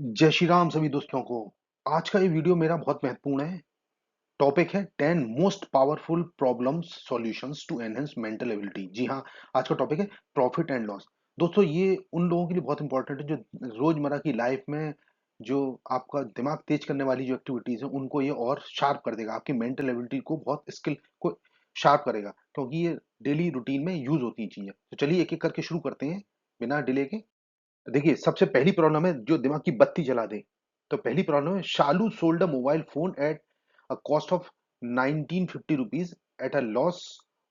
जय श्री राम सभी दोस्तों को। आज का ये वीडियो मेरा बहुत महत्वपूर्ण है। टॉपिक है 10 most powerful problems solutions to enhance mental ability. जी हाँ, आज का टॉपिक है प्रॉफिट एंड लॉस। दोस्तों, ये उन लोगों के लिए बहुत इंपॉर्टेंट है जो रोजमर्रा की लाइफ में जो आपका दिमाग तेज करने वाली जो एक्टिविटीज है उनको ये और शार्प कर देगा। आपकी मेंटल एबिलिटी को बहुत स्किल को शार्प करेगा, क्योंकि ये डेली रूटीन में यूज होती चीजें। तो चलिए एक एक करके शुरू करते हैं बिना डिले के। देखिए, सबसे पहली प्रॉब्लम है जो दिमाग की बत्ती जला दे। तो पहली प्रॉब्लम है, Shalu sold a mobile phone at a cost of 1950 rupees at a loss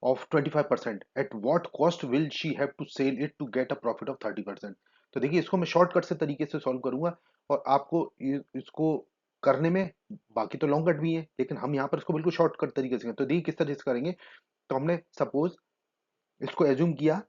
of 25%। At what cost will she have to sell it to get a profit of 30%। तो देखिए, इसको मैं शॉर्टकट से तरीके से सॉल्व करूंगा और आपको इसको करने में, बाकी तो लॉन्ग कट भी है लेकिन हम यहाँ पर इसको बिल्कुल शॉर्टकट तरीके से तो देखिए किस तरह से करेंगे। तो हमने सपोज इसको एज्यूम किया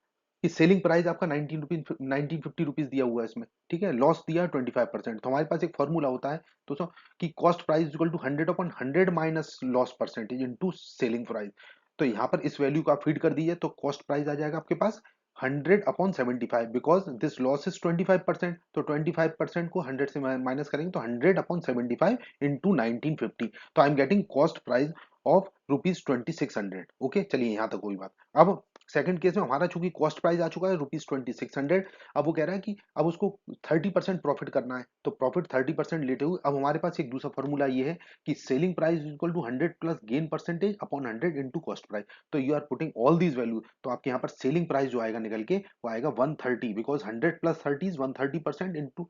कि सेलिंग प्राइस आपका 1950 दिया हुआ है इसमें, ठीक है। लॉस दिया 25%। तो हमारे पास एक फॉर्मूला होता है दोस्तों कि cost price equal to 100/100 minus loss percentage into selling price. तो यहाँ पर इस वैल्यू को आप फीड कर दीजिए तो कॉस्ट प्राइस आ जाएगा आपके पास 100/75, बिकॉज दिस लॉस इज 25%। तो 25% को 100 से माइनस करेंगे तो 100/75 इंटू 1950। तो I am getting cost price of ₹2600। Okay, चलिए यहाँ तक कोई बात। अब सेकंड केस में हमारा चूंकि कॉस्ट प्राइस आ चुका है ₹2600। अब वो कह रहा है कि अब उसको 30% प्रॉफिट करना है। तो प्रॉफिट 30% लेते हुए अब हमारे पास एक दूसरा फॉर्मूला ये है कि selling price equal to 100 plus gain percentage upon 100 into cost price. तो you are putting all these value. तो आपके यहाँ पर सेलिंग प्राइस जो आएगा निकल के वो आएगा 130, because 100 plus 30 is 130% into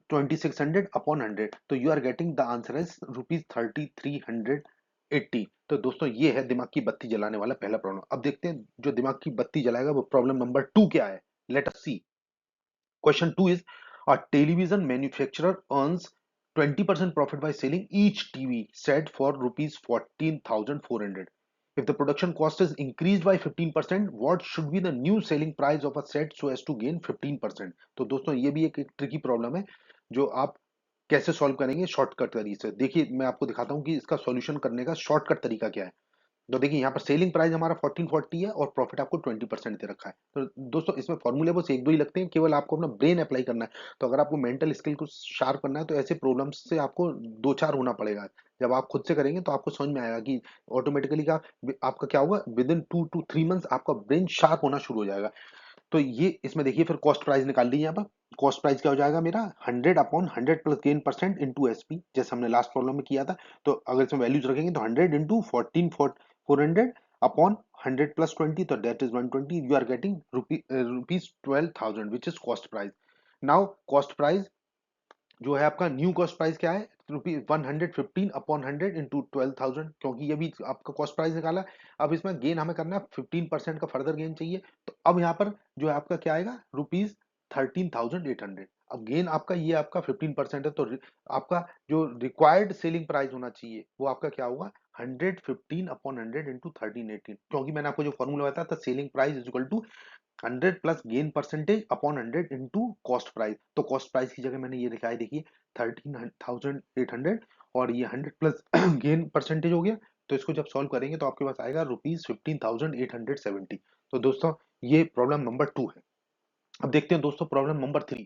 2600 upon 100। तो you are getting the answer is ₹3380। तो दोस्तों, ये है दिमाग की बत्ती जलाने वाला पहला प्रॉब्लम। अब देखते हैं जो दिमाग की बत्ती जलाएगा वो प्रॉब्लम नंबर 2 क्या है। Let us see. Question 2 is, a television manufacturer earns 20% profit by selling each TV set for ₹14,400. If the production cost is increased by 15%, what should be the new selling price of a set so as to gain 15%? तो दोस्तों, ये भी एक tricky problem है जो आप कैसे solve करेंगे शॉर्टकट तरीके से। देखिए, मैं आपको दिखाता हूँ कि इसका सॉल्यूशन करने का शॉर्टकट तरीका क्या है। तो देखिए, यहाँ पर सेलिंग प्राइस हमारा 1440 है और प्रॉफिट आपको 20% दे रखा है। तो दोस्तों, इसमें फॉर्मूले बस एक दो ही लगते हैं, केवल आपको अपना ब्रेन अप्लाई करना है। तो अगर आपको मेंटल स्किल को शार्प करना है तो ऐसे प्रॉब्लम्स से आपको दो चार होना पड़ेगा। जब आप खुद से करेंगे तो आपको समझ में आएगा कि ऑटोमेटिकली का आपका क्या होगा, विद इन 2 to 3 मंथ्स आपका ब्रेन शार्प होना शुरू हो जाएगा। तो ये इसमें देखिए, फिर कॉस्ट प्राइस निकाल लीजिए। यहाँ पर कॉस्ट प्राइस क्या हो जाएगा मेरा, 100/100 plus gain percent into SP, जैसे हमने लास्ट प्रॉब्लम में किया था। तो अगर इसमें वैल्यूज रखेंगे तो 100 इंटू 14,400 अपॉन 100 प्लस 20, तो that is 120। You are getting rupees 12,000 which is cost price. Now cost price जो है आपका न्यू कॉस्ट प्राइस क्या है, ₹115/100 इंटू 12,000, क्योंकि ये भी आपका कॉस्ट प्राइस निकाला। अब इसमें गेन हमें करना है 15% का फर्दर गेन चाहिए। तो अब यहाँ पर जो है आपका क्या आएगा, ₹13,800। अब गेन आपका ये आपका 15% है, तो आपका जो रिक्वायर्ड सेलिंग प्राइस होना चाहिए वो आपका क्या होगा, 115/100 इंटू 1318, क्योंकि मैंने आपको जो फॉर्मूला बताया था, selling price is equal to 100 plus gain percentage upon 100 into cost price. तो कॉस्ट प्राइस की जगह मैंने ये लिखा है, देखिए 13,800 और ये 100 प्लस गेन परसेंटेज हो गया। तो इसको जब सॉल्व करेंगे तो आपके पास आएगा ₹15,870। तो दोस्तों, ये प्रॉब्लम नंबर 2 है। अब देखते हैं दोस्तों problem number 3।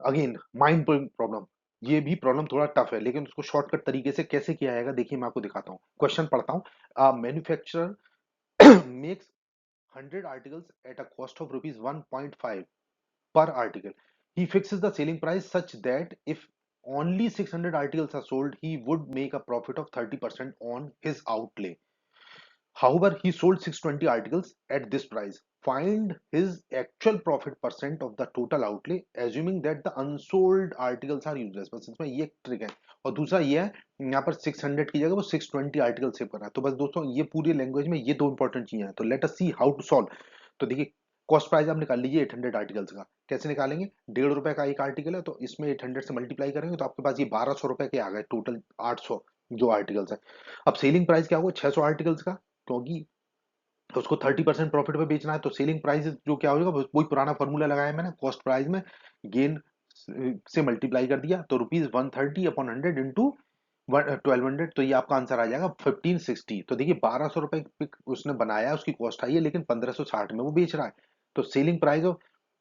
Again mind blowing problem. ये भी प्रॉब्लम थोड़ा टफ है लेकिन उसको शॉर्टकट तरीके से कैसे किया जाएगा, देखिए मैं आपको दिखाता हूँ। क्वेश्चन पढ़ता हूँ। Manufacturer makes 100 articles at a cost of rupees 1.5 per article. He fixes the selling price such that if only 600 articles are sold, he would make a profit of 30% on his outlay. However, he sold 620 articles at this price. Find his actual profit percent of the total outlay, assuming that the unsold articles are useless. बस इसमें ये trick है। और दूसरा ये है, यहाँ पर 600 की जगह वो 620 आर्टिकल सेव कर रहा है। तो बस दोस्तों, ये पूरी लैंग्वेज में ये दो इंपॉर्टेंट चीजें हैं। तो let us see how to solve. तो देखिए, कॉस्ट प्राइस आप निकाल लीजिए 800 आर्टिकल्स का। कैसे निकालेंगे, ₹1.5 का एक आर्टिकल है तो इसमें 800 से मल्टीप्लाई करेंगे तो आपके पास ये ₹1200 के आ गए, टोटल 800 जो आर्टिकल्स है। अब सेलिंग प्राइस क्या होगा, 600 आर्टिकल्स का, क्योंकि उसको 30% प्रॉफिट पे बेचना है। तो सेलिंग प्राइस जो क्या होगा, वही पुराना फॉर्मूला लगाया मैंने, कॉस्ट प्राइस में गेन से मल्टीप्लाई कर दिया। तो ₹130/100 इंटू 1200, तो ये आपका आंसर आ जाएगा 1560। तो देखिए, ₹1200 उसने बनाया, उसकी कॉस्ट आई है, लेकिन 1560 में वो बेच रहा है। तो सेलिंग प्राइस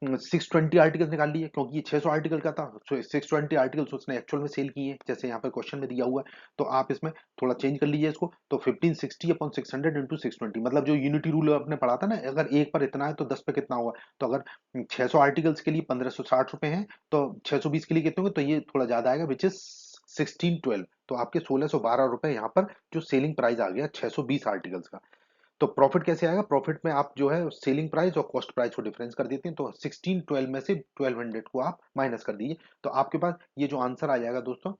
620 आर्टिकल्स निकाल लिए क्योंकि ये 600 आर्टिकल का था, तो 620 आर्टिकल्स उसने एक्चुअल में सेल किए जैसे यहाँ पे क्वेश्चन में दिया हुआ है। तो आप इसमें थोड़ा चेंज कर लीजिए इसको, तो 1560 अपॉन 600 इंटू 620, मतलब जो यूनिटी रूल आपने पढ़ा था ना, अगर एक पर इतना है तो 10 पे कितना होगा। तो अगर 600 आर्टिकल्स के लिए 1560 रुपए हैं, तो 620 के लिए कितने होंगे, तो ये थोड़ा ज्यादा आएगा, विच इज 1612। तो आपके 1612 रुपए यहाँ पर जो सेलिंग प्राइस आ गया 620 आर्टिकल्स का। तो प्रॉफिट कैसे आएगा, प्रॉफिट में आप जो है सेलिंग प्राइस और कॉस्ट प्राइस को डिफरेंस कर देते हैं, तो 1612 में से 1200 को आप माइनस कर दीजिए, तो आपके पास ये जो आंसर आ जाएगा दोस्तों,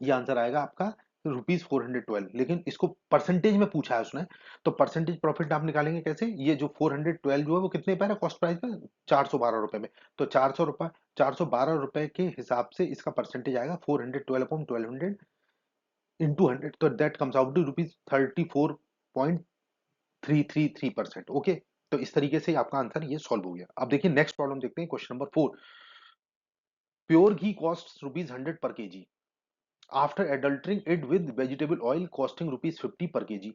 ये आंसर आएगा आपका ₹412। लेकिन इसको परसेंटेज में पूछा है उसने, तो परसेंटेज प्रॉफिट आप निकालेंगे कैसे, ये जो 412 जो है वो कितने पे है कॉस्ट प्राइस में, 412 रुपए में। तो 400 रुपए, 412 रुपए के हिसाब से इसका परसेंटेज आएगा 412 अपॉन 1200 इंटू 100, तो that comes out to ₹34.333%। Okay, तो इस तरीके से आपका आंसर ये सॉल्व हो गया। अब देखिए नेक्स्ट प्रॉब्लम देखते हैं, क्वेश्चन नंबर 4। प्योर घी कॉस्ट ₹100 पर KG after adulterating it with vegetable oil costing ₹50 per kg.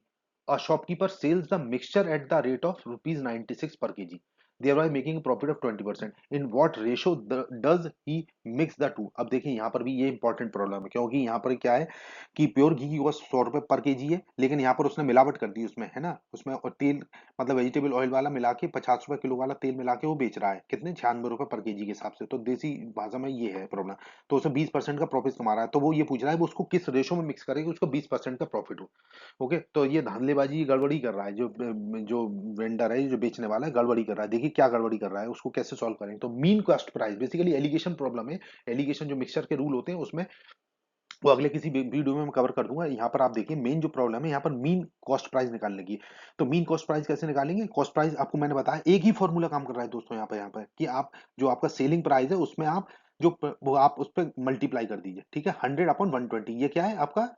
A shopkeeper sells the mixture at the rate of ₹96 per kg, thereby making a profit of 20%. In what ratio does he mix the two? अब देखिए यहाँ पर भी ये important problem है, क्योंकि यहाँ पर क्या है कि प्योर घी की कॉस्ट 100 रुपए पर केजी है, लेकिन यहाँ पर उसने मिलावट कर दी उसमें, है ना, उसमें और तेल मतलब वेजिटेबल ऑयल वाला मिला के 50 रुपए किलो वाला तेल मिला के वो बेच रहा है कितने, 96 रुपए पर केजी के हिसाब से। तो देसी भाषा में ये है प्रॉब्लम। तो उसमें 20% का प्रॉफिट कमा रहा है, तो वो ये पूछ रहा है वो उसको किस रेशो में मिक्स करेगा उसको 20% का प्रॉफिट हो। ओके, तो ये धांधलेबाजी गड़बड़ी कर रहा है, जो वेंडर है, जो बेचने वाला है, गड़बड़ी कर रहा है। देखिए क्या गड़बड़ी कर रहा है, उसको कैसे सॉल्व करेंगे। तो mean cost price basically alligation problem है। एलिगेशन जो मिक्सचर के रूल होते हैं उसमें, वो अगले किसी वीडियो में मैं कवर कर दूंगा। यहाँ पर आप देखिए मेन जो प्रॉब्लम है यहाँ पर मीन कॉस्ट प्राइस निकालने की। तो मीन कॉस्ट प्राइस कैसे निकालेंगे, कॉस्ट प्राइस आपको मैंने बताया एक ही फॉर्मूला काम कर रहा है दोस्तों, यहाँ पर कि आप जो आपका सेलिंग प्राइस है उसमें आप वो आप उस पर मल्टीप्लाई कर दीजिए, ठीक है, 100/120। ये क्या है आपका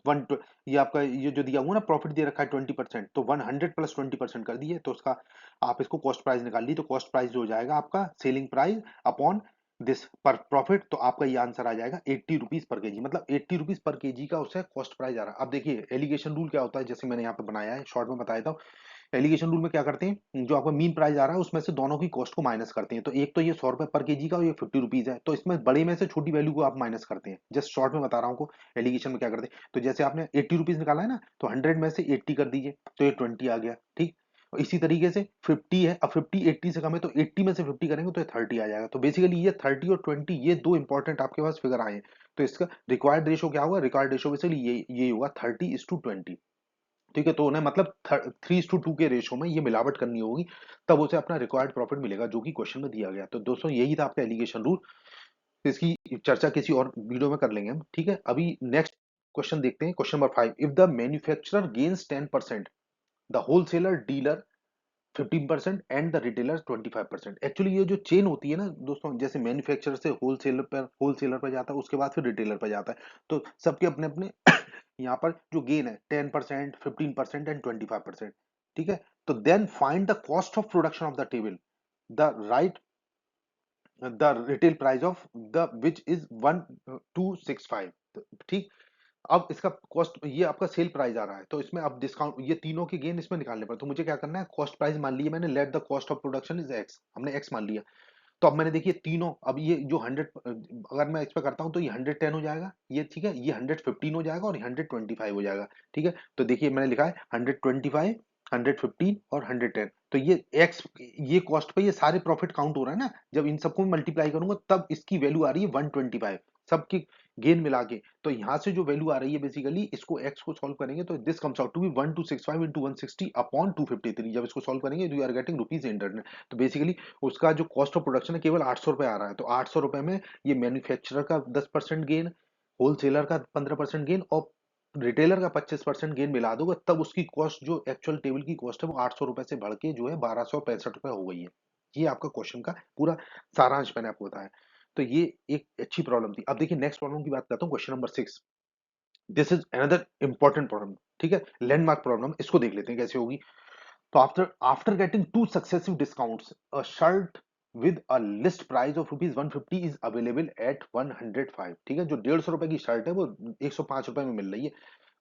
वन, ये आपका ये जो दिया हुआ ना प्रॉफिट दे रखा है 20%, तो 100 + 20% कर दिए, तो उसका आप इसको कॉस्ट प्राइस निकाल ली, तो कॉस्ट प्राइस जो हो जाएगा आपका सेलिंग प्राइस अपॉन दिस पर प्रॉफिट, तो आपका ये आंसर आ जाएगा 80 रुपीज पर केजी, मतलब 80 रुपीज पर केजी का उससे कॉस्ट प्राइस आ रहा है। अब देखिए एलिगेशन रूल क्या होता है, जैसे मैंने यहाँ पे बनाया है शॉर्ट में बताया था। एलिगेशन रूल में क्या करते हैं, जो आपका मीन प्राइस आ रहा है उसमें से दोनों की कॉस्ट को माइनस करते हैं, तो एक तो ये 100 रुपए पर केजी का और ये 50 रुपीज है, तो इसमें बड़े में से छोटी वैल्यू को आप माइनस करते हैं। जस्ट शॉर्ट में बता रहा हूँ को एलिगेशन में क्या करते हैं, तो जैसे आपने 80 रुपीज निकाला है ना, तो 100 में से 80 कर दीजिए, तो ये 20 आ गया, ठीक। और इसी तरीके से 50 है, अब 50 80 से कम है, तो 80 में से 50 करेंगे तो ये 30 आ जाएगा। तो बेसिकली ये 30 और 20 ये दो इंपॉर्टेंट आपके पास फिगर आए हैं। तो इसका रिक्वायर्ड रेशो क्या होगा, रिक्वायर्ड रेशो बेसिकली ये होगा 30:20। ठीक है, तो उन्हें मतलब 3:2 के रेशो में ये मिलावट करनी होगी, तब उसे अपना रिक्वायर्ड प्रॉफिट मिलेगा, जो कि क्वेश्चन में दिया गया। तो दोस्तों यही था आपका एलिगेशन रूल। इसकी चर्चा किसी और वीडियो में कर लेंगे हम, ठीक है। अभी नेक्स्ट क्वेश्चन देखते हैं, question number 5। If the manufacturer gains 10%, the wholesaler dealer 15% and the retailer 25%। Actually ये जो चेन होती है ना दोस्तों, जैसे मैन्युफैक्चरर से होलसेलर पर जाता है, उसके बाद फिर रिटेलर पर जाता है, तो सबके अपने अपने यहाँ पर जो गेन है 10%, 15% एंड 25%, ठीक है। तो then find the cost of production of the table, the right the retail price of the which is 1265, ठीक। अब इसका कॉस्ट, ये आपका सेल प्राइस आ रहा है, तो इसमें अब डिस्काउंट, ये तीनों के गेन इसमें निकालने पड़े, तो मुझे क्या करना है, कॉस्ट प्राइस मान लिया मैंने, let the cost of production is x, हमने एक्स मान लिया। तो अब मैंने देखिए तीनों, अब ये जो 100, अगर मैं इस पे करता हूँ तो ये 110 हो जाएगा, ये ठीक है, ये 115 हो जाएगा और 125 हो जाएगा, ठीक है। तो देखिए मैंने लिखा है 125, 115 और 110, तो ये एक्स, ये कॉस्ट पे ये सारे प्रॉफिट काउंट हो रहा है ना, जब इन सबको मल्टीप्लाई करूंगा तब इसकी वैल्यू आ रही है 125, सबकी गेन मिला के। तो यहाँ से जो वैल्यू आ रही है बेसिकली, इसको एक्स को सॉल्व करेंगे तो this comes out to be 1265 into 160 upon 253। जब इसको सॉल्व करेंगे यू आर गेटिंग ₹800। तो बेसिकली उसका जो कॉस्ट ऑफ प्रोडक्शन है केवल 800 रुपए आ रहा है, तो 800 रुपए में ये मैन्युफैक्चरर का 10% गेन, होलसेलर का 15% गेन और रिटेलर का 25% गेन मिला दोगे, तब उसकी कॉस्ट जो एक्चुअल टेबल की कॉस्ट है वो 800 रुपए से बढ़ के जो है 1265 रुपए हो गई है। ये आपका क्वेश्चन का पूरा सारांश मैंने आपको बताया। तो ये एक अच्छी प्रॉब्लम थी। अब देखिए नेक्स्ट प्रॉब्लम की बात करता हूँ, question number 6। This is another important problem, ठीक है, लैंडमार्क प्रॉब्लम। इसको देख लेते हैं कैसे होगी। तो after getting two successive discounts, a shirt with a list price of ₹150 is available at 105। ठीक है, जो 150 रुपए की शर्ट है वो 105 रुपए में मिल रही है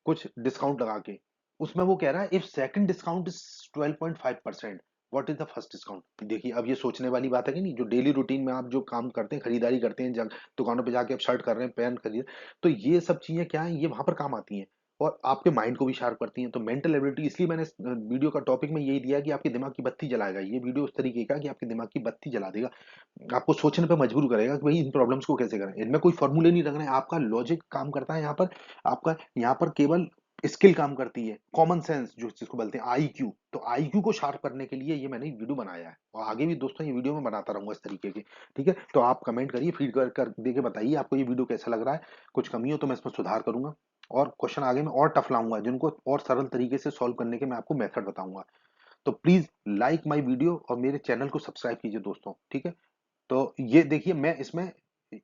कुछ डिस्काउंट लगा के। उसमें वो कह रहा है if second discount is 12.5%, what is the first discount? देखिए अब ये सोचने वाली बात है कि नहीं, जो डेली रूटीन में आप जो काम करते हैं, खरीदारी करते हैं, जब दुकानों पे जाके आप शर्ट कर रहे हैं, पैंट खरीद, तो ये सब चीजें क्या है, ये वहां पर काम आती हैं और आपके माइंड को भी शार्प करती हैं। तो मेंटल एबिलिटी, इसलिए मैंने वीडियो का टॉपिक में यही दिया कि आपके दिमाग की बत्ती जलाएगा। ये वीडियो उस तरीके का कि आपके दिमाग की बत्ती जला देगा, आपको सोचने पे मजबूर करेगा कि भाई इन प्रॉब्लम्स को कैसे करें। इनमें कोई फॉर्मूले नहीं रखना है, आपका लॉजिक काम करता है यहाँ पर, आपका यहाँ पर केवल स्किल काम करती है, कॉमन सेंस जो जिसको बोलते हैं आईक्यू। तो आईक्यू को शार्प करने के लिए ये मैंने वीडियो बनाया है और आगे भी दोस्तों ये वीडियो मैं बनाता रहूंगा इस तरीके की। ठीक है, तो आप कमेंट करिए, फीड कर दे के बताइए आपको ये वीडियो कैसा लग रहा है। कुछ कमी हो तो मैं इसमें सुधार करूंगा और क्वेश्चन आगे मैं और टफ लाऊंगा, जिनको और सरल तरीके से सॉल्व करने के मैं आपको मेथड बताऊंगा। तो प्लीज लाइक माय वीडियो और मेरे चैनल को सब्सक्राइब कीजिए दोस्तों। ठीक है, तो ये देखिए मैं इसमें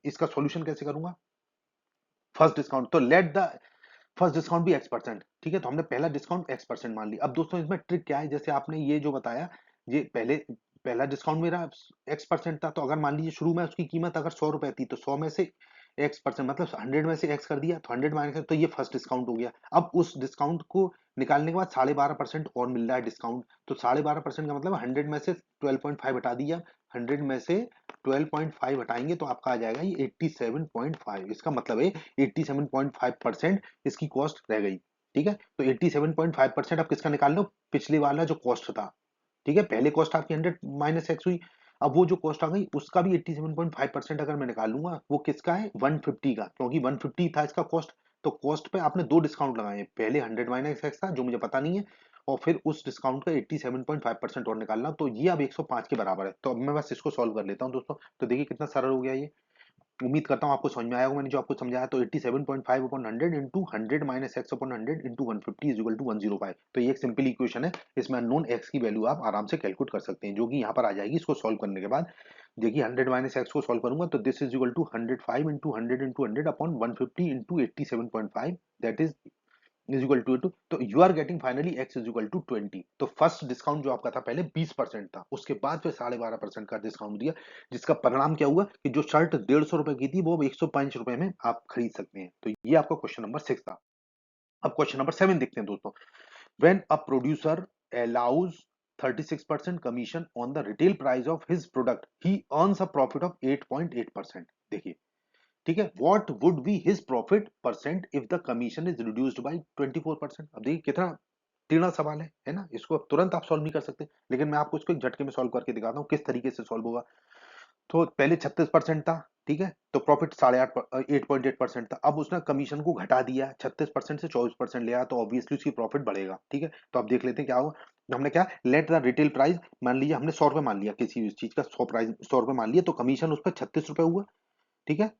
इसका सॉल्यूशन कैसे करूंगा। फर्स्ट डिस्काउंट, तो लेट द फर्स्ट डिस्काउंट भी X%। ठीक है, तो हमने पहला डिस्काउंट X% मान लिया। अब दोस्तों इसमें ट्रिक क्या है, जैसे आपने ये जो बताया, ये पहला डिस्काउंट मेरा X% था, तो अगर मान लीजिए शुरू में उसकी कीमत अगर 100 रुपए थी, तो 100 में से X% मतलब 100 में से X कर दिया, तो 100 माइनस, तो ये फर्स्ट डिस्काउंट हो गया। अब उस डिस्काउंट को निकालने के बाद 12.5% और मिल रहा है डिस्काउंट, तो 12.5% का मतलब 100 में से 12.5 हटा दिया, 100 में से 12.5 हटाएंगे तो आपका आ जाएगा ये 87.5। इसका मतलब है 87.5% इसकी कॉस्ट रह गई। ठीक है, तो 87.5% आप किसका निकाल लो, पिछले वाला जो कॉस्ट था। ठीक है, पहले कॉस्ट आपकी 100 माइनस एक्स हुई, अब वो जो कॉस्ट आ गई उसका भी 87.5% अगर मैं निकालूंगा, वो किसका है 150 का, क्योंकि 150 था इसका कॉस्ट। तो कॉस्ट पे आपने दो डिस्काउंट लगाए हैं, पहले 100 माइनस एक्स था जो मुझे पता नहीं है, और फिर उस डिस्काउंट का 87.5% और निकालना, तो ये अब 105 के बराबर है। तो अब मैं बस इसको सॉल्व कर लेता हूँ दोस्तों। तो देखिए कितना सरल हो गया ये। उम्मीद करता हूँ आपको समझ में आया होगा मैंने जो आपको समझाया। तो 87.5 upon 100 into 100 minus x upon 100 into 150 is equal to 105। तो ये एक सिंपल इक्वेशन है, इसमें अननोन एक्स की वैल्यू आप आराम से कैलकुलेट कर सकते हैं, जो कि यहाँ पर आ जाएगी इसको सॉल्व करने के बाद। देखिए 100 माइनस एक्स को सॉल्व करूंगा तो this is equal to 105 into 100 into 100 upon 150 into 87.5, that is equal to, तो you are getting finally x is equal to 20। तो फर्स्ट डिस्काउंट जो आपका था पहले 20% था, उसके बाद फिर 12.5% का डिस्काउंट दिया, जिसका परिणाम क्या हुआ कि जो शर्ट 150 रुपए की थी वो अब 105 रुपए में आप खरीद सकते हैं। तो ये आपका क्वेश्चन नंबर 6 था। अब क्वेश्चन नंबर 7 देखते हैं दोस्तों। When a producer allows 36% commission on the retail price of his product, he earns a profit of 8.8%। देखिए, ठीक है, what would be his profit percent if the commission is reduced by 24%। अब देखिए कितना टेढ़ा सवाल है ना, इसको तुरंत आप सॉल्व नहीं कर सकते, लेकिन मैं आपको इसको एक झटके में सॉल्व करके दिखाता हूँ किस तरीके से सॉल्व होगा। तो पहले 36% था, ठीक है, तो प्रॉफिट 8.8% था। अब उसने कमीशन को घटा दिया, 36% से 24% ले आया, तो ऑब्वियसली उसकी प्रॉफिट बढ़ेगा। ठीक है, तो अब देख लेते हैं क्या होगा। तो हमने क्या, लेट द रिटेल प्राइस, मान लिया हमने 100 रुपए मान लिया, किसी भी चीज का 100 रुपए मान लिया, तो कमीशन उस पर 36 रुपए हुआ। ठीक है,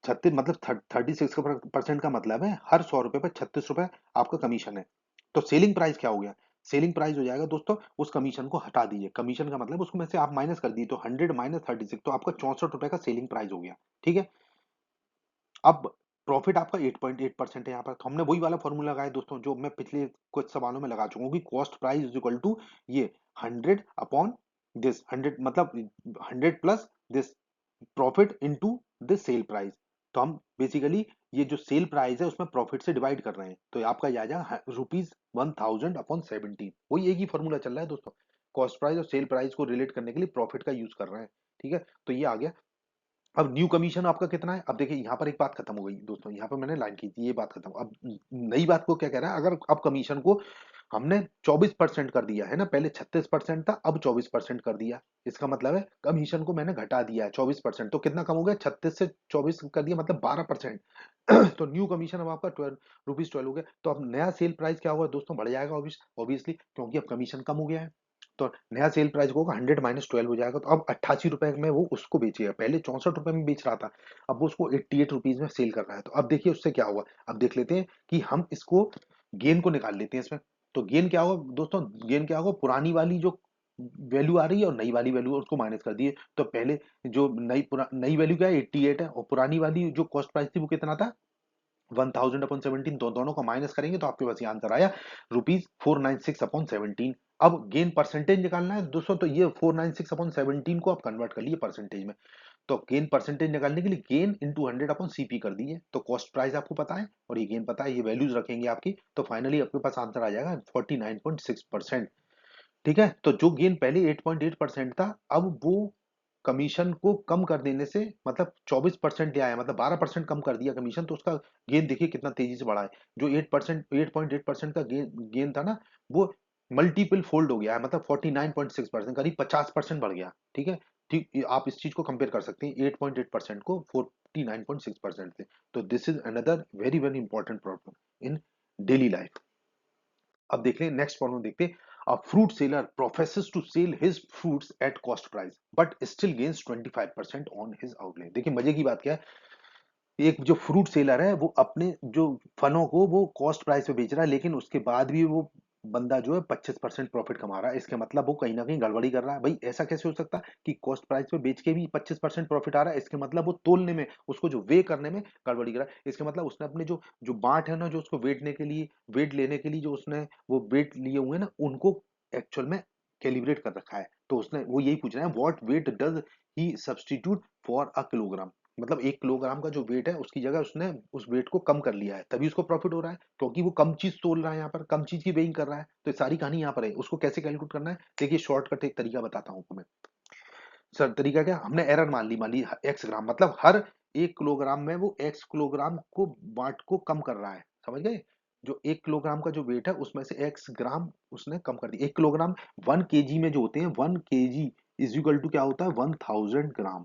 36 मतलब 36% का मतलब है हर 100 रुपए पर 36 रुपए आपका कमीशन है। तो सेलिंग प्राइस क्या हो गया, सेलिंग प्राइस हो जाएगा दोस्तों, उस कमीशन को हटा दीजिए, कमीशन का मतलब उसको में से आप माइनस कर दिए, तो 100 माइनस 36, तो आपका 64 रुपए का सेलिंग प्राइस हो गया। ठीक है, अब प्रॉफिट आपका 8.8% है यहाँ पर, तो हमने वही वाला फॉर्मूला लगाया दोस्तों जो मैं पिछले कुछ सवालों में लगा चुका हूँ कि cost price is equal to ये 100 अपॉन दिस 100, मतलब 100 plus this profit into the sale price. तो हम बेसिकली ये जो सेल प्राइस है उसमें प्रॉफिट से डिवाइड कर रहे हैं, तो आपका ये आ जाएगा ₹1000 अपॉन 17। वही एक ही फॉर्मूला चल रहा है दोस्तों, कॉस्ट प्राइस और सेल प्राइस को रिलेट करने के लिए प्रॉफिट का यूज कर रहे हैं। ठीक है, तो ये आ गया। अब न्यू कमीशन आपका कितना है, अब देखिए यहाँ पर एक बात खत्म हो गई दोस्तों, यहाँ पर मैंने लाइन की थी, ये बात खत्म। अब नई बात को क्या कह रहा है, अगर अब कमीशन को हमने 24% कर दिया है ना, पहले 36% था, अब 24% कर दिया, इसका मतलब है कमीशन को मैंने घटा दिया है 24%, तो कितना कम हो गया, 36 से 24 कर दिया, मतलब 12%। तो न्यू कमीशन अब आपका 12 रुपीज 12 हो गया। तो अब नया सेल प्राइस क्या होगा दोस्तों, बढ़ जाएगा ऑब्वियसली, क्योंकि अब कमीशन कम हो गया है। तो नया सेल प्राइस होगा 100 माइनस 12 हो जाएगा, तो अब 88 रुपए में वो उसको बेचेगा, पहले 64 रुपए में बेच रहा था, अब वो उसको 88 रुपीज में सेल कर रहा है। तो अब देखिए उससे क्या हुआ, अब देख लेते हैं कि हम इसको गेन को निकाल लेते हैं इसमें। तो गेन क्या होगा दोस्तों, गेन क्या होगा, पुरानी वाली जो वैल्यू आ रही है और नई वाली वैल्यू उसको माइनस कर दिए। तो पहले जो नई वैल्यू क्या है 88 है, और पुरानी वाली जो कॉस्ट प्राइस थी वो कितना था 1000 अपॉन 17, तो दोनों को माइनस करेंगे तो आपके पास ये आंसर आया ₹496 अपॉन 17। अब गेन परसेंटेज निकालना है दोस्तों, तो ये 496 अपॉन 17 को आप कन्वर्ट कर लिए परसेंटेज में। तो गेन परसेंटेज निकालने के लिए गेन इंटू 100 अपॉन सीपी कर दिए, तो कॉस्ट प्राइस आपको पता है और ये गेन पता है, ये वैल्यूज रखेंगे आपकी, तो फाइनली आपके पास आंसर आ जाएगा 49.6%। ठीक है, तो जो गेन पहले 8.8% था, अब वो कमीशन को कम कर देने से मतलब 24% ले आया, मतलब 12% कम कर दिया कमीशन, तो उसका गेन देखिए कितना तेजी से बढ़ा है। जो 8.8% का गेन गेन था ना, वो मल्टीपल फोल्ड हो गया है, मतलब 49.6%, करीब 50% बढ़ गया। ठीक है, ठीक, आप इस चीज को कंपेयर कर सकते हैं 8.8% को 49.6% से। तो this is another very very important problem in daily life. अब देख लें नेक्स्ट प्रॉब्लम, देखते हैं। A fruit seller professes to sell his fruits at cost price but still gains 25% on his outlay. देखिए मजे की बात क्या है, एक जो फ्रूट सेलर है वो अपने जो फलों को वो कॉस्ट प्राइस पे बेच रहा है, लेकिन उसके बाद भी वो बंदा जो है 25% प्रॉफिट कमा रहा है। इसके मतलब वो कहीं ना कहीं गड़बड़ी कर रहा है। भाई ऐसा कैसे हो सकता है कि कॉस्ट प्राइस पे बेच के भी 25% प्रॉफिट आ रहा है? इसके मतलब वो तोलने में, उसको जो वे करने में गड़बड़ी कर रहा है। इसके मतलब उसने अपने जो जो बाट है ना, जो उसको वेटने के लिए, वेट लेने के लिए जो उसने वो वेट लिए हुए हैं ना, उनको एक्चुअल में कैलिब्रेट कर रखा है। तो उसने वो यही पूछ रहा है, what weight does he substitute for a kilogram. मतलब 1 किलोग्राम का जो वेट है उसकी जगह उसने उस वेट को कम कर लिया है, तभी उसको प्रॉफिट हो रहा है, क्योंकि वो कम चीज तोल रहा है, यहाँ पर कम चीज की वेइंग कर रहा है। तो ये सारी कहानी यहाँ पर है। उसको कैसे कैलकुलेट करना है, देखिए शॉर्टकट एक तरीका बताता हूँ मैं। सर तरीका क्या, हमने एरर मान ली एक्स ग्राम, मतलब हर 1 किलोग्राम में वो एक्स किलोग्राम को वाट को कम कर रहा है, समझ गए? जो 1 किलोग्राम का जो वेट है उसमें से एक्स ग्राम उसने कम कर दिया। 1 किलोग्राम 1 केजी में जो होते हैं, 1 केजी इज इक्वल टू क्या होता है, 1000 ग्राम,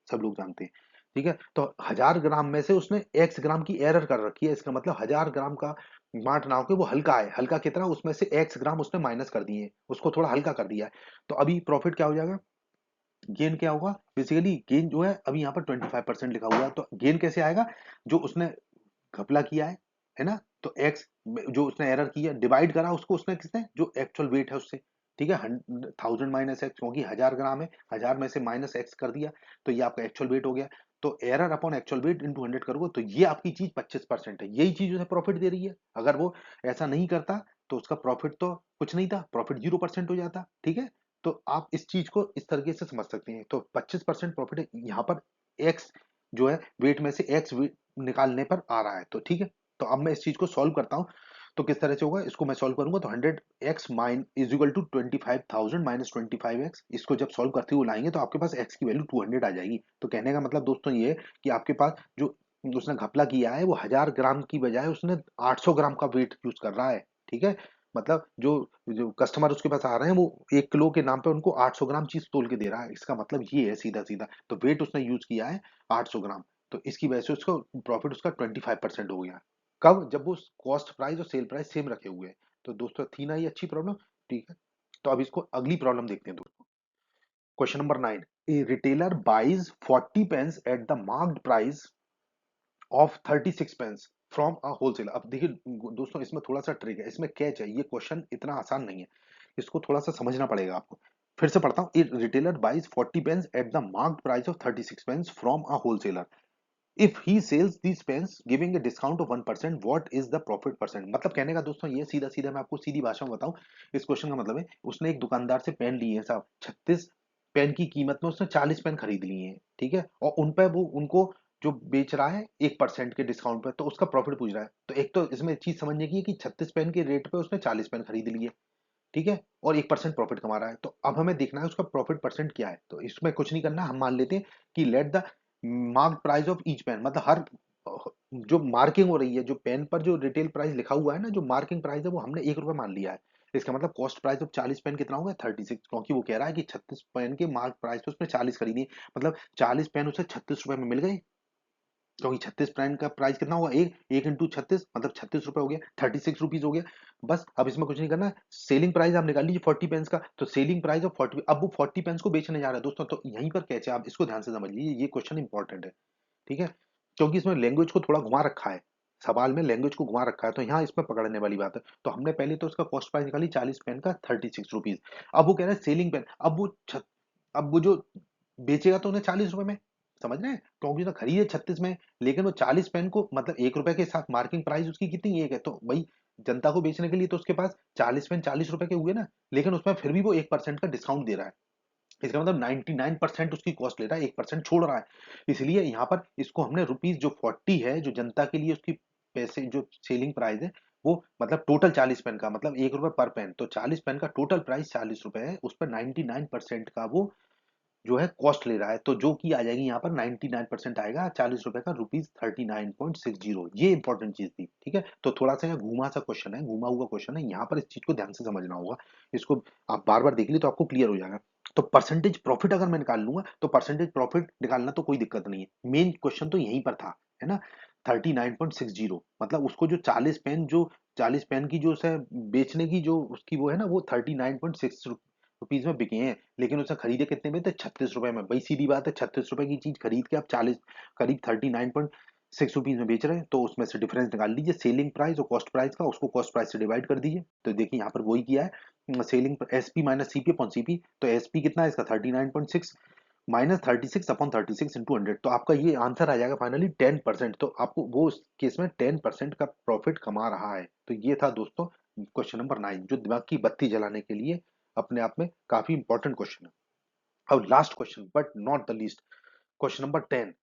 सब लोग जानते हैं। ठीक है, तो 1000 ग्राम में से उसने एक्स ग्राम की एरर कर रखी है। इसका मतलब 1000 ग्राम का मार्ट ना होकर वो हल्का है, हल्का कितना, उसमें से एक्स ग्राम उसने माइनस कर दिए, उसको थोड़ा हल्का कर दिया है। तो अभी प्रॉफिट क्या हो जाएगा, गेन क्या होगा, बेसिकली गेन जो है अभी यहाँ पर 25% लिखा हुआ है, तो गेन कैसे आएगा, जो उसने घपला किया है ना, तो एक्स जो उसने एरर की है, डिवाइड करा उसको उसने किसने, जो एक्चुअल वेट है उससे। ठीक है, 1000 - एक्स, क्योंकि 1000 ग्राम है, 1000 में से माइनस एक्स कर दिया, तो ये आपका एक्चुअल वेट हो गया। तो error upon actual weight into 100 करोगे तो ये आपकी चीज 25% है, यही चीज उसे प्रॉफिट दे रही है। अगर वो ऐसा नहीं करता तो उसका प्रॉफिट तो कुछ नहीं था, प्रॉफिट 0% हो जाता। ठीक है, तो आप इस चीज को इस तरीके से समझ सकते हैं। तो 25% प्रॉफिट है यहाँ पर, एक्स जो है वेट में से एक्स निकालने पर आ रहा है। तो ठीक है, तो अब मैं इस चीज को सॉल्व करता हूँ। तो किस तरह से होगा, इसको मैं सॉल्व करूंगा तो 100x mine is equal to 25,000 minus 25x, इसको जब सॉल्व करते हुए लाएंगे तो आपके पास x की वैल्यू 200 आ जाएगी। तो कहने का मतलब दोस्तों ये है कि आपके पास जो उसने घपला किया है वो 1000 ग्राम की बजाय उसने 800 ग्राम का वेट यूज कर रहा है। ठीक है, मतलब जो जो कस्टमर उसके पास आ रहे हैं वो 1 किलो के नाम पे उनको 800 ग्राम चीज तोल के दे रहा है। इसका मतलब ये है सीधा सीधा, तो वेट उसने यूज किया है 800 ग्राम, तो इसकी वजह से उसका प्रॉफिट उसका 25% हो गया। कब, जब वो कॉस्ट प्राइस और सेल प्राइस सेम रखे हुए हैं। तो दोस्तों थी ना ये अच्छी प्रॉब्लम। ठीक है, तो अब इसको अगली प्रॉब्लम देखते हैं दोस्तों। Question number 9, a retailer buys 40 pens at the marked price of 36 pens from a wholesaler. अब देखिए दोस्तों इसमें थोड़ा सा ट्रिक है, इसमें कैच है, ये क्वेश्चन इतना आसान नहीं है, इसको थोड़ा सा समझना पड़ेगा आपको। फिर से पढ़ता हूँ, a retailer buys 40 pens at the marked price of 36 pens from a wholesaler, if he sells these pens giving a discount of 1%, what is the profit percent. मतलब कहने का दोस्तों ये सीधा सीधा मैं आपको सीधी भाषा में बताऊं, इस क्वेश्चन का मतलब है उसने एक दुकानदार से पेन लिए हैं साहब 36 पेन की कीमत में उसने 40 पेन खरीद लिए हैं। ठीक है, और उन पे वो उनको जो बेच रहा है 1% के डिस्काउंट पे, तो उसका प्रॉफिट पूछ रहा है। तो एक तो इसमें चीज समझने की है कि 36 पेन के रेट पे उसने 40 पेन खरीद लिए। ठीक है, और 1% प्रॉफिट कमा रहा है। तो अब हमें देखना है उसका प्रॉफिट परसेंट क्या है। तो इसमें कुछ नहीं करना, हम मान लेते हैं कि let the mark price of each pen, मतलब हर जो मार्किंग हो रही है, जो पेन पर जो रिटेल प्राइस लिखा हुआ है ना, जो मार्किंग प्राइस है वो हमने 1 रुपए मान लिया है। इसका मतलब कॉस्ट प्राइस ऑफ 40 पेन कितना होगा, 36, क्योंकि वो कह रहा है कि 36 पेन के मार्क प्राइस पे उसने 40 खरीदी, मतलब 40 पेन उसे 36 रुपए में मिल गए। क्योंकि 36 पेन का प्राइस कितना हुआ, एक एक इंटू 36 मतलब 36 रुपए हो गया, 36 रुपीज हो गया। बस अब इसमें कुछ नहीं करना, सेलिंग प्राइस आप निकाल लीजिए 40 पेन्स का, तो सेलिंग प्राइस ऑफ 40, अब वो 40 पेन्स को बेचने जा रहा है दोस्तों। तो यहीं पर कैच है, आप इसको ध्यान से समझ लीजिए, ये क्वेश्चन इंपॉर्टेंट है। ठीक है, क्योंकि इसमें लैंग्वेज को थोड़ा घुमा रखा है, सवाल में लैंग्वेज को घुमा रखा है, तो यहाँ इसमें पकड़ने वाली बात है। तो हमने पहले तो उसका कॉस्ट प्राइस निकाली 40 पेन का 36 रुपीज। अब वो कह रहा है सेलिंग पेन, अब वो जो बेचेगा तो उन्हें 40 रुपए में, समझ रहे हैं, क्योंकि उसने खरीदे 36 में, लेकिन वो 40 पेन को मतलब 1 रुपए के साथ मार्किंग प्राइस उसकी कितनी, एक है, तो भाई जनता को बेचने के लिए तो उसके पास 40 पेन 40 रुपए के हुए ना, लेकिन उसमें फिर भी वो 1% का डिस्काउंट दे रहा है। इसका मतलब 99% उसकी कॉस्ट ले रहा है, 1% छोड़ रहा है। इसलिए यहाँ पर इसको हमने रुपीज जो 40 है, जो जनता के लिए उसकी पैसे जो सेलिंग प्राइस है, वो मतलब टोटल 40 पेन का मतलब 1 रुपए पर पेन, तो 40 पेन का टोटल प्राइस 40 रुपए है, उस पर 99% का वो जो है कॉस्ट ले रहा है, तो जो कि आ जाएगी यहाँ पर 99% आएगा 40 रुपए का ₹39.60। ये इंपॉर्टेंट चीज थी, ठीक है। तो थोड़ा सा यहाँ घूमा सा क्वेश्चन है, घूमा हुआ क्वेश्चन है, यहाँ पर इस चीज को ध्यान से समझना होगा। इसको आप बार बार देख ली तो आपको क्लियर हो जाएगा। तो परसेंटेज प्रॉफिट अगर मैं निकाल लूंगा तो परसेंटेज प्रॉफिट निकालना तो कोई दिक्कत नहीं है, मेन क्वेश्चन तो यहीं पर था, है ना। 39.60 मतलब उसको जो 40 पेन की जो है बेचने की जो उसकी वो है ना, वो 39.6 रुपीज में बिके हैं, लेकिन उसने खरीदे कितने में थे, 36 रुपए में। भाई सीधी बात है, 36 रुपए की चीज खरीद के आप 40 करीब 39.6 रुपीज में बेच रहे हैं, तो उसमें से डिफरेंस निकाल लीजिए सेलिंग प्राइस और कॉस्ट प्राइस का, उसको कॉस्ट प्राइस से डिवाइड कर दीजिए। तो देखिए यहाँ पर वही किया है, selling SP minus CP upon CP. तो एसपी कितना है इसका 39.6 माइनस 36 अपॉन 36 इंटू 100, तो आपका ये आंसर आ जाएगा फाइनली 10%। तो आपको वो उस केस में 10% का प्रॉफिट कमा रहा है। तो ये था दोस्तों क्वेश्चन नंबर 9, जो दिमाग की बत्ती जलाने के लिए अपने आप में काफी इंपॉर्टेंट क्वेश्चन है। अब last question but not the least, question number 10,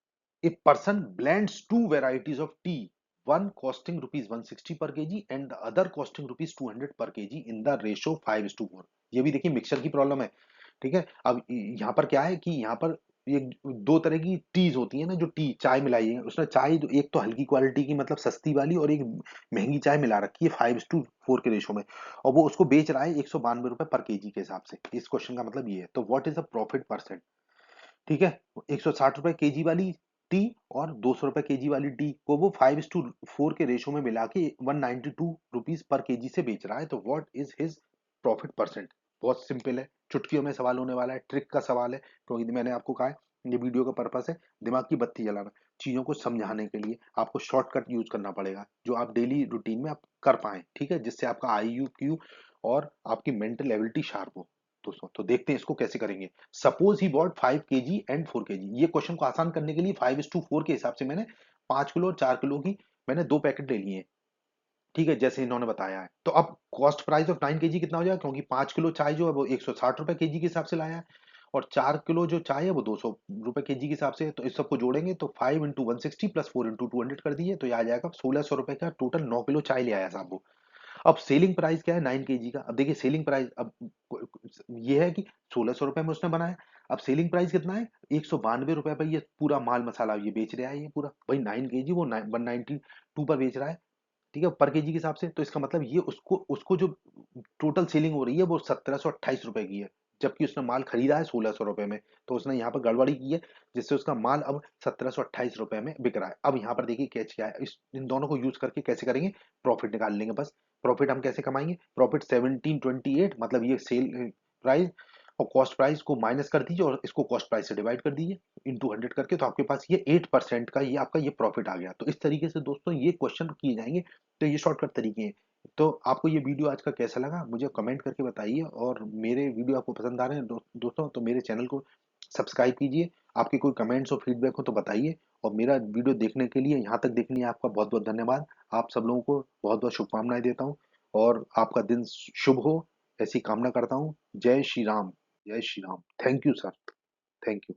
a person blends to varieties of T, one costing rupees 160 per kg and the other costing rupees 200 per kg in the ratio 5:4। ये भी देखिए mixture की problem है, ठीक है। अब यहाँ पर क्या है कि यहाँ पर ये दो तरह की टीज होती है ना, जो टी चाय मिलाई है उसने, चाय एक तो हल्की क्वालिटी की मतलब सस्ती वाली, और एक महंगी चाय मिला रखी है 5:4 के रेशो में, और वो उसको बेच रहा है 192 रुपए पर केजी के हिसाब से। इस क्वेश्चन का मतलब ये है। तो what is the profit percent, ठीक है। 160 रुपए केजी वाली टी और 200 रुपए केजी वाली टी को वो 5:4 के रेशो में मिला के 192 रुपीज पर केजी से बेच रहा है। तो what is his profit percent. बहुत सिंपल है, चुटकियों में सवाल होने वाला है, ट्रिक का सवाल है, क्योंकि मैंने आपको कहा है ये वीडियो का पर्पस है दिमाग की बत्ती जलाना, चीजों को समझाने के लिए आपको शॉर्टकट यूज करना पड़ेगा जो आप डेली रूटीन में आप कर पाए, ठीक है, जिससे आपका IQ और आपकी मेंटल एबिलिटी शार्प हो। दोस्तों तो देखते हैं इसको कैसे करेंगे। Suppose he bought 5 kg and 4 kg, ये क्वेश्चन को आसान करने के लिए 5:4 के हिसाब से मैंने 5 किलो और 4 किलो की मैंने 2 पैकेट ले लिए हैं, ठीक है, जैसे इन्होंने बताया है। तो अब कॉस्ट प्राइस ऑफ 9 kg कितना हो जाएगा, क्योंकि 5 किलो चाय जो है वो 160 रुपए केजी के हिसाब से लाया है, और 4 किलो जो चाय है वो 200 रुपए केजी के हिसाब से है। तो इस सबको जोड़ेंगे तो 5 × 160 प्लस 4 × 200 कर दीजिए, तो ये आ जाएगा 1600 रुपए का टोटल। 9 किलो चाय ले आया साहब वो। अब सेलिंग प्राइस क्या है 9 kg का, अब देखिए सेलिंग प्राइस अब ये है कि 1600 रुपए में उसने बनाया। अब सेलिंग प्राइस कितना है, 192 रुपए पर ये पूरा माल मसाला ये बेच रहा है, ये पूरा भाई 9 kg वो 192 पर बेच रहा है, ठीक है, पर केजी के हिसाब से। तो इसका मतलब ये उसको उसको जो टोटल सेलिंग हो रही है वो 1728 रुपए की है, जबकि उसने माल खरीदा है 1600 रुपए में। तो उसने यहाँ पर गड़बड़ी की है, जिससे उसका माल अब 1728 रुपए में बिक रहा है। अब यहाँ पर देखिए कैच क्या है, इन दोनों को यूज करके कैसे करेंगे, प्रॉफिट निकाल लेंगे बस। प्रॉफिट हम कैसे कमाएंगे, प्रॉफिट 1728 मतलब ये सेल प्राइस और कॉस्ट प्राइस को माइनस कर दीजिए और इसको कॉस्ट प्राइस से डिवाइड कर दीजिए इंटू 100 करके, तो आपके पास ये 8% का ये आपका ये प्रॉफिट आ गया। तो इस तरीके से दोस्तों ये क्वेश्चन किए जाएंगे। तो ये शॉर्टकट तरीके हैं। तो आपको ये वीडियो आज का कैसा लगा मुझे कमेंट करके बताइए, और मेरे वीडियो आपको पसंद आ रहे हैं दोस्तों तो मेरे चैनल को सब्सक्राइब कीजिए। आपके कोई कमेंट्स और फीडबैक हो तो बताइए, और मेरा वीडियो देखने के लिए यहाँ तक देखने लिए आपका बहुत बहुत धन्यवाद। आप सब लोगों को बहुत बहुत शुभकामनाएं देता हूँ, और आपका दिन शुभ हो ऐसी कामना करता हूँ। जय श्री राम, जय Shri Ram. Thank you sir, thank you.